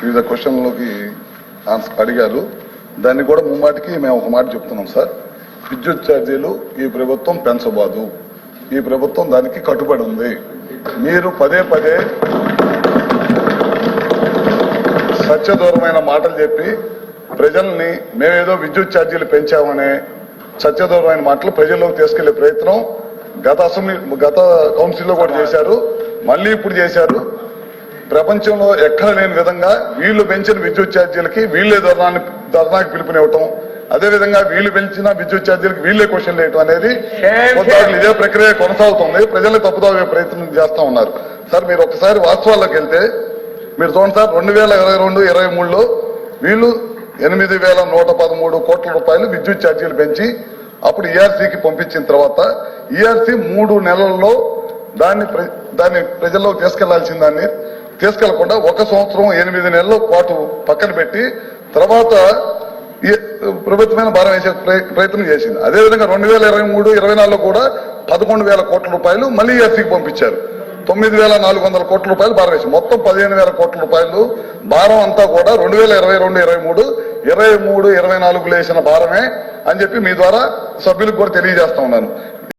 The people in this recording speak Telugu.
వివిధ క్వశ్చన్లకి అడిగారు. దాన్ని కూడా ముమ్మాటికి మేము ఒక మాట చెప్తున్నాం సార్. విద్యుత్ ఛార్జీలు ఈ ప్రభుత్వం పెంచబోదు. ఈ ప్రభుత్వం దానికి కట్టుబడి ఉంది. మీరు పదే పదే సత్యదూరమైన మాటలు చెప్పి ప్రజల్ని మేమేదో విద్యుత్ ఛార్జీలు పెంచామనే సత్యదూరమైన మాటలు ప్రజల్లోకి తీసుకెళ్లే ప్రయత్నం గత కౌన్సిల్లో కూడా చేశారు, మళ్ళీ ఇప్పుడు చేశారు. ప్రపంచంలో ఎక్కడ లేని విధంగా వీళ్లు పెంచిన విద్యుత్ ఛార్జీలకి వీళ్లే ధర్నాకి పిలుపునివ్వటం, అదేవిధంగా వీళ్లు పెంచిన విద్యుత్ ఛార్జీలకి వీళ్లే క్వశ్చన్ వేయటం అనేది ఇదే ప్రక్రియ కొనసాగుతుంది. ప్రజల్ని తప్పుదాగే ప్రయత్నం చేస్తా ఉన్నారు. సార్ మీరు ఒకసారి వాస్తవాల్లోకి వెళ్తే మీరు చూడండి సార్, 2022-23లో వీళ్ళు 8,113 కోట్ల రూపాయలు విద్యుత్ ఛార్జీలు పెంచి అప్పుడు ఈఆర్సీకి పంపించిన తర్వాత ఈఆర్సీ 3 నెలల్లో దాన్ని ప్రజల్లోకి తీసుకెళ్లాల్సిన దాన్ని తీసుకెళ్లకుండా 1 సంవత్సరం 8 నెలల పాటు పక్కన పెట్టి తర్వాత ప్రభుత్వమైన భారం వేసే ప్రయత్నం చేసింది. అదేవిధంగా 2023-24లో కూడా 11,000 కోట్ల రూపాయలు మళ్ళీ ఈఆర్సీకి పంపించారు. 9,400 కోట్ల రూపాయలు భారం వేసి మొత్తం 15,000 కోట్ల రూపాయలు భారం అంతా కూడా 2022-23, 23-24 వేసిన భారమే అని చెప్పి మీ ద్వారా సభ్యులకు కూడా తెలియజేస్తా ఉన్నాను.